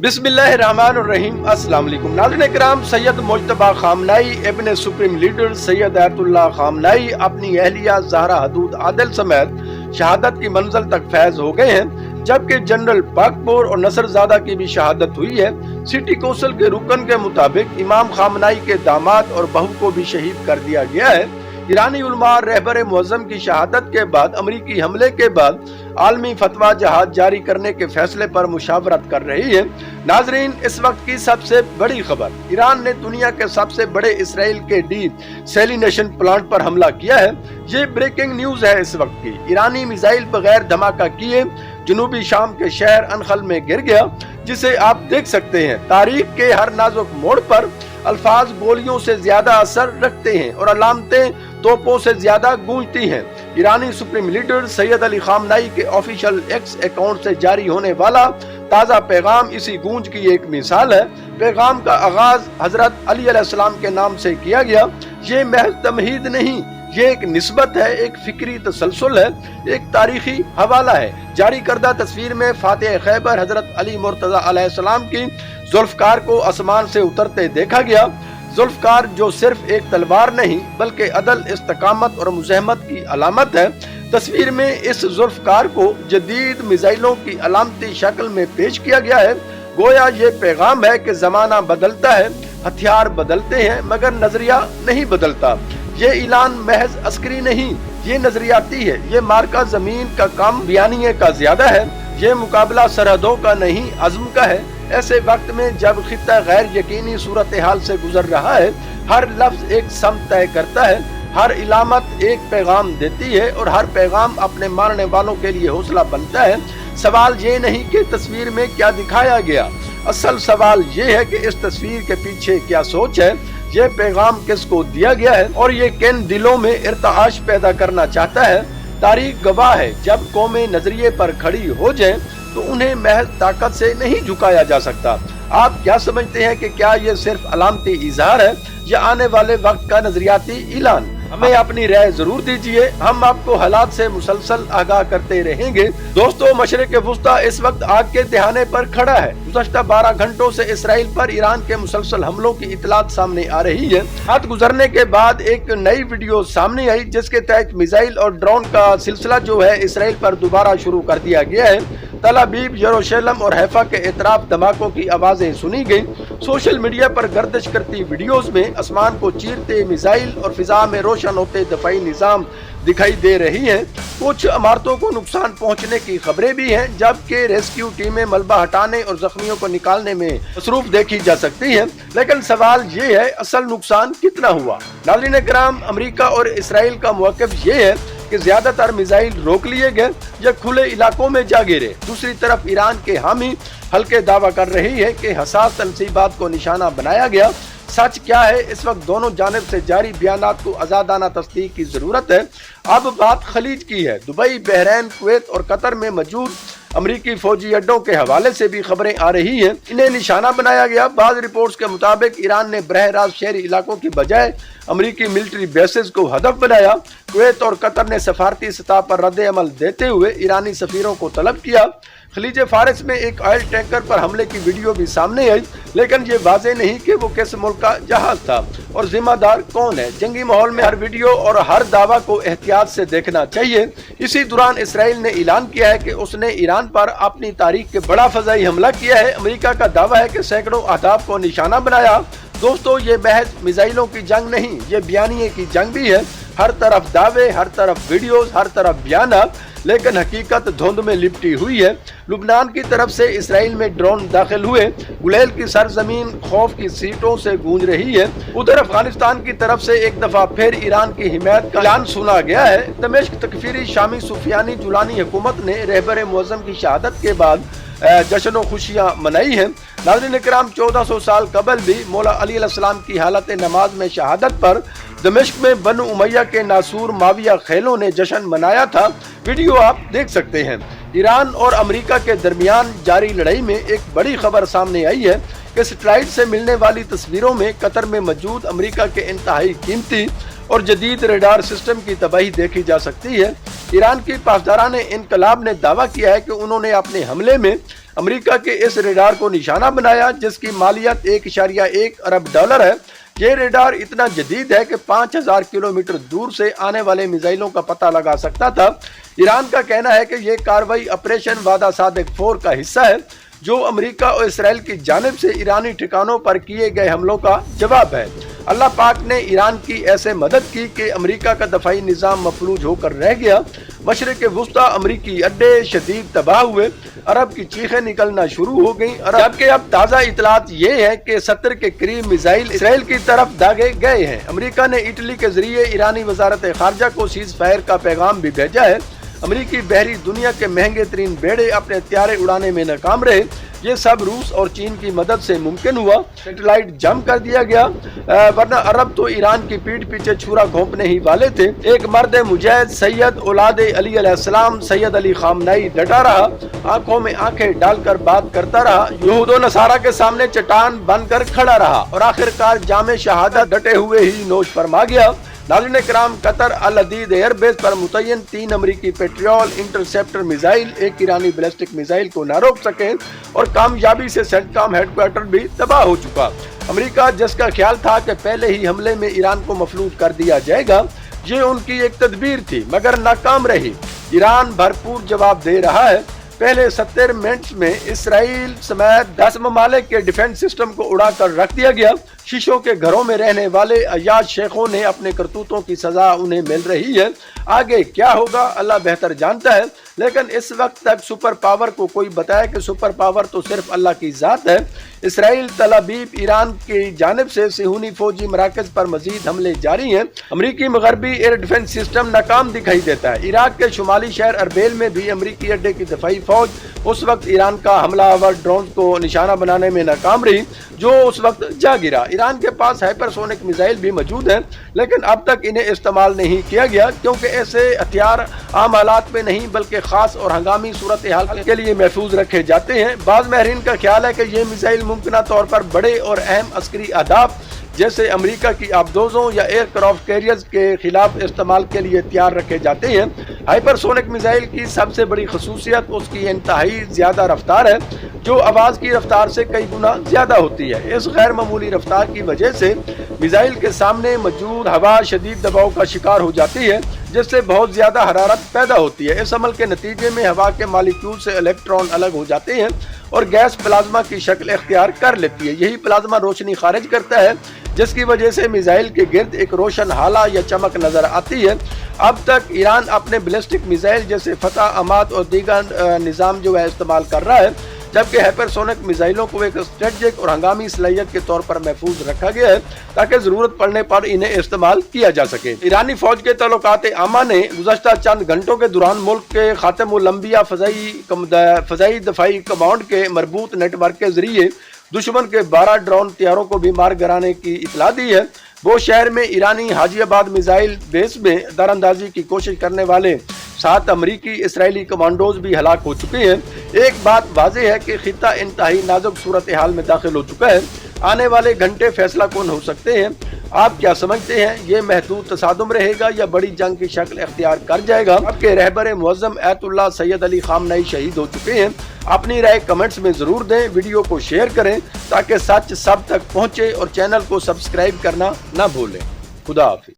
बिस्मिल्लाहिर्रहमानिर्रहीम। अस्सलाम वालेकुम नाज़रीन किराम। सैयद मुज्तबा खामनाई इब्न supreme leader Sayyid Ayatollah Khamenei अपनी अहलिया ज़हरा हदूद आदिल समेत शहादत की मंजिल तक फैज हो गए हैं, जबकि जनरल पाकपुर और नसरजादा की भी शहादत हुई है। सिटी कौंसिल के रुकन के मुताबिक इमाम खामनाई के दामाद और बहू को भी शहीद कर दिया गया है। ईरानी उलमा रहबर मुअज़्ज़म की शहादत के बाद अमरीकी हमले के बाद आलमी फतवा जहाज जारी करने के फैसले पर मुशावरत कर रही है। नाजरीन, इस वक्त की सबसे बड़ी खबर, ईरान ने दुनिया के सबसे बड़े इसराइल के डीसैलिनेशन प्लांट पर हमला किया है। ये ब्रेकिंग न्यूज है इस वक्त की। ईरानी मिसाइल बगैर धमाका किए जनूबी शाम के शहर अनखल में गिर गया, जिसे आप देख सकते हैं। तारीख के हर नाजुक मोड़ पर अल्फाज गोलियों से ज्यादा असर रखते हैं और अलामतें तोपों से ज्यादा गूंजती हैं। ईरानी supreme leader Sayyid Ali Khamenei के ऑफिशियल एक्स अकाउंट से जारी होने वाला ताज़ा पैगाम इसी गूंज की एक मिसाल है। पैगाम का आगाज हजरत अली अलैहिस्सलाम के नाम से किया गया। ये महज तमहीद नहीं, ये एक निस्बत है, एक फिक्री तसलसल है, एक तारीखी हवाला है। जारी करदा तस्वीर में फातिह खैबर हजरत अली मुर्तजा अलैहिस्सलाम की जुल्फकार को आसमान से उतरते देखा गया। जुल्फकार जो सिर्फ एक तलवार नहीं बल्कि अदल, इस्तकामत और मुज़ाहमत की अलामत है। तस्वीर में इस जुल्फकार को जदीद मिसाइलों की अलामती शक्ल में पेश किया गया है। गोया ये पैगाम है कि जमाना बदलता है, हथियार बदलते हैं, मगर नजरिया नहीं बदलता। ये ऐलान महज अस्करी नहीं, ये नजरियाती है। ये मार्का जमीन का कम बयानिए का ज्यादा है। ये मुकाबला सरहदों का नहीं, अज़्म का है। ऐसे वक्त में जब खित्ता गैर यकीनी सूरत हाल से गुजर रहा है, हर लफ्ज एक सम तय करता है, हर इलामत एक पैगाम देती है और हर पैगाम अपने मानने वालों के लिए हौसला बनता है। सवाल ये नहीं कि तस्वीर में क्या दिखाया गया, असल सवाल ये है कि इस तस्वीर के पीछे क्या सोच है, ये पैगाम किसको दिया गया है और ये किन दिलों में इर्ताश पैदा करना चाहता है। तारीख गवाह है, जब कौमें नजरिए पर खड़ी हो जाएं तो उन्हें महज ताकत से नहीं झुकाया जा सकता। आप क्या समझते हैं कि क्या ये सिर्फ अलामती इजहार है या आने वाले वक्त का नजरियाती ऐलान? हमें अपनी राय जरूर दीजिए, हम आपको हालात से मुसलसल आगाह करते रहेंगे। दोस्तों, मशरिक वुस्ता इस वक्त आग के दहाने पर खड़ा है। गुज़श्ता 12 घंटों से इसराइल पर ईरान के मुसलसल हमलों की इतलात सामने आ रही है। हाथ गुजरने के बाद एक नई वीडियो सामने आई, जिसके तहत मिसाइल और ड्रोन का सिलसिला जो है इसराइल पर दोबारा शुरू कर दिया गया है। तल अबीब, यरूशलेम और हैफा के इतराफ धमाकों की आवाजें सुनी गयी। सोशल मीडिया पर गर्दिश करती वीडियोस में आसमान को चीरते मिसाइल और फिजा में रोशन होते दफाई निजाम दिखाई दे रही हैं। कुछ इमारतों को नुकसान पहुंचने की खबरें भी हैं, जबकि रेस्क्यू टीमें मलबा हटाने और जख्मियों को निकालने में मसरूफ देखी जा सकती हैं। लेकिन सवाल ये है, असल नुकसान कितना हुआ? नाज़रीन किराम, अमेरिका और इसराइल का मौक़िफ़ ये है कि ज्यादातर मिसाइल रोक लिए गए या खुले इलाकों में जा गिरे। दूसरी तरफ ईरान के हामी हल्के दावा कर रही है कि हसास तनसीबात को निशाना बनाया गया। सच क्या है, इस वक्त दोनों जानिब से जारी बयानात को आजादाना तस्दीक की जरूरत है। अब बात खलीज की है। दुबई, बहरैन, कुवैत और कतर में मौजूद अमरीकी फौजी अड्डों के हवाले से भी खबरें आ रही हैं। इन्हें निशाना बनाया गया। बाद रिपोर्ट्स के मुताबिक ईरान ने बरह रास्त शहरी इलाकों की बजाय अमरीकी मिलिट्री बेसेस को हदफ बनाया। कुवैत और कतर ने सफारती सतह पर रद्द अमल देते हुए ईरानी सफीरों को तलब किया। खलीज फारिस में एक ऑयल टैंकर पर हमले की वीडियो भी सामने आई, लेकिन ये वाज़ेह नहीं कि वो किस मुल्क का जहाज था और जिम्मेदार कौन है। जंगी माहौल में हर वीडियो और हर दावा को एहतियात से देखना चाहिए। इसी दौरान इसराइल ने ऐलान किया है कि उसने ईरान पर अपनी तारीख के बड़ा फजाई हमला किया है। अमेरिका का दावा है कि सैकड़ों अहदाफ को निशाना बनाया। दोस्तों, ये महज मिसाइलों की जंग नहीं, ये बयानिए की जंग भी है। हर तरफ दावे, हर तरफ वीडियोस, हर तरफ बयानात, लेकिन हकीकत धुंध में लिपटी हुई है। लुबनान की तरफ से इसराइल में ड्रोन दाखिल हुए। गुलेल की सरजमीन खौफ की सीटों से गूंज रही है। उधर अफगानिस्तान की तरफ से एक दफा फिर ईरान की हिमायत का ऐलान सुना गया है। दमिश्क तकफीरी शामी सुफियानी जुलानी हुकूमत ने रहबर मुअज़्ज़म की शहादत के बाद जश्न और खुशियाँ मनाई हैं। नाज़रीन किराम, 1400 साल कबल भी मौला अली अलैहिस्सलाम की हालत नमाज में शहादत पर दमिश्क में बनु उमैया के नासूर माविया खेलों ने जश्न मनाया था। वीडियो आप देख सकते हैं। ईरान और अमेरिका के दरमियान जारी लड़ाई में एक बड़ी खबर सामने आई है कि सैटेलाइट से मिलने वाली तस्वीरों में कतर में मौजूद अमेरिका के इंतहाई कीमती और जदीद रडार सिस्टम की तबाही देखी जा सकती है। ایران کی پاسداران انقلاب نے دعویٰ کیا ہے کہ انہوں نے اپنے حملے میں امریکہ کے اس ریڈار کو نشانہ بنایا جس کی مالیت 1.1 ارب ڈالر ہے۔ یہ ریڈار اتنا جدید ہے کہ 5000 کلومیٹر دور سے آنے والے میزائلوں کا پتہ لگا سکتا تھا۔ ایران کا کہنا ہے کہ یہ کارروائی آپریشن وعدہ صادق 4 کا حصہ ہے جو امریکہ اور اسرائیل کی جانب سے ایرانی ٹھکانوں پر کیے گئے حملوں کا جواب ہے۔ اللہ پاک نے ایران کی ایسے مدد کی کہ امریکہ کا دفاعی نظام مفلوج ہو کر رہ گیا۔ مشرق وسطی امریکی اڈے شدید تباہ ہوئے، عرب کی چیخیں نکلنا شروع ہو گئیں، جبکہ اب تازہ اطلاعات یہ ہے کہ 70 کے قریب میزائل اسرائیل کی طرف داغے گئے ہیں۔ امریکہ نے اٹلی کے ذریعے ایرانی وزارت خارجہ کو سیز فائر کا پیغام بھی بھیجا ہے۔ امریکی بحری دنیا کے مہنگے ترین بیڑے اپنے طیارے اڑانے میں ناکام رہے۔ یہ سب روس اور چین کی مدد سے ممکن ہوا۔ سیٹلائٹ جم کر دیا گیا، ورنہ عرب تو ایران کی پیٹھ پیچھے چھرا گھونپنے ہی والے تھے۔ ایک مرد مجاہد سید اولاد علی علیہ السلام سید علی خامنئی ڈٹا رہا، آنکھوں میں آنکھیں ڈال کر بات کرتا رہا، یہود و نصارہ کے سامنے چٹان بن کر کھڑا رہا اور آخرکار جام شہادت ڈٹے ہوئے ہی نوش فرما گیا۔ ناظرین کرام، قطر الحدید ایئر بیس پر متعین 3 امریکی پیٹریول انٹرسیپٹر میزائل ایک ایرانی بیلسٹک میزائل کو نہ روک سکے اور کامیابی سے سینٹ کام ہیڈ کوارٹر بھی تباہ ہو چکا۔ امریکہ جس کا خیال تھا کہ پہلے ہی حملے میں ایران کو مفلوج کر دیا جائے گا، یہ ان کی ایک تدبیر تھی مگر ناکام رہی۔ ایران بھرپور جواب دے رہا ہے۔ پہلے 70 منٹس میں اسرائیل سمیت 10 ممالک کے ڈیفنس سسٹم کو اڑا کر رکھ دیا گیا۔ شیشوں کے گھروں میں رہنے والے عیاش شیخوں نے اپنے کرتوتوں کی سزا انہیں مل رہی ہے۔ آگے کیا ہوگا اللہ بہتر جانتا ہے، لیکن اس وقت تک سپر پاور کو کوئی بتایا کہ سپر پاور تو صرف اللہ کی ذات ہے۔ اسرائیل تل ابیب ایران کی جانب سے صہیونی فوجی مراکز پر مزید حملے جاری ہیں۔ امریکی مغربی ایئر ڈیفنس سسٹم ناکام دکھائی دیتا ہے۔ عراق کے شمالی شہر اربیل میں بھی امریکی اڈے کی دفاعی فوج اس وقت ایران کا حملہ آور ڈرون کو نشانہ بنانے میں ناکام رہی جو اس وقت جا گرا۔ ایران کے پاس ہائپر سونک میزائل بھی موجود ہیں لیکن اب تک انہیں استعمال نہیں کیا گیا کیونکہ ایسے ہتھیار عام حالات میں نہیں بلکہ خاص اور ہنگامی صورتحال کے لیے محفوظ رکھے جاتے ہیں۔ بعض ماہرین کا خیال ہے کہ یہ میزائل ممکنہ طور پر بڑے اور اہم عسکری اہداف جیسے امریکہ کی آبدوزوں یا ایئر کرافٹ کیریئرز کے خلاف استعمال کے لیے تیار رکھے جاتے ہیں۔ ہائپر سونک میزائل کی سب سے بڑی خصوصیت اس کی انتہائی زیادہ رفتار ہے جو آواز کی رفتار سے کئی گنا زیادہ ہوتی ہے۔ اس غیر معمولی رفتار کی وجہ سے میزائل کے سامنے موجود ہوا شدید دباؤ کا شکار ہو جاتی ہے جس سے بہت زیادہ حرارت پیدا ہوتی ہے۔ اس عمل کے نتیجے میں ہوا کے مالیکیول سے الیکٹران الگ ہو جاتے ہیں اور گیس پلازما کی شکل اختیار کر لیتی ہے۔ یہی پلازما روشنی خارج کرتا ہے جس کی وجہ سے میزائل کے گرد ایک روشن ہالہ یا چمک نظر آتی ہے۔ اب تک ایران اپنے بیلسٹک میزائل جیسے فتح اماد اور دیگر نظام جو ہے استعمال کر رہا ہے، جبکہ ہائپر سونک میزائلوں کو ایک اسٹریٹجک اور ہنگامی صلاحیت کے طور پر محفوظ رکھا گیا ہے تاکہ ضرورت پڑنے پر انہیں استعمال کیا جا سکے۔ ایرانی فوج کے تعلقات عامہ نے گزشتہ چند گھنٹوں کے دوران ملک کے خاتم الانبیاء فضائی دفاعی کمانڈ کے مربوط نیٹ ورک کے ذریعے دشمن کے 12 ڈرون طیاروں کو بھی مار گرانے کی اطلاع دی ہے۔ وہ شہر میں ایرانی حاجی آباد میزائل بیس میں دراندازی کی کوشش کرنے والے 7 امریکی اسرائیلی کمانڈوز بھی ہلاک ہو چکے ہیں۔ ایک بات واضح ہے کہ خطہ انتہائی نازک صورتحال میں داخل ہو چکا ہے۔ آنے والے گھنٹے فیصلہ کن ہو سکتے ہیں۔ آپ کیا سمجھتے ہیں، یہ محدود تصادم رہے گا یا بڑی جنگ کی شکل اختیار کر جائے گا؟ آپ کے رہبر معظم ایت اللہ سید علی خامنئی شہید ہو چکے ہیں۔ اپنی رائے کمنٹس میں ضرور دیں، ویڈیو کو شیئر کریں تاکہ سچ سب تک پہنچے اور چینل کو سبسکرائب کرنا نہ بھولیں۔ خدا حافظ۔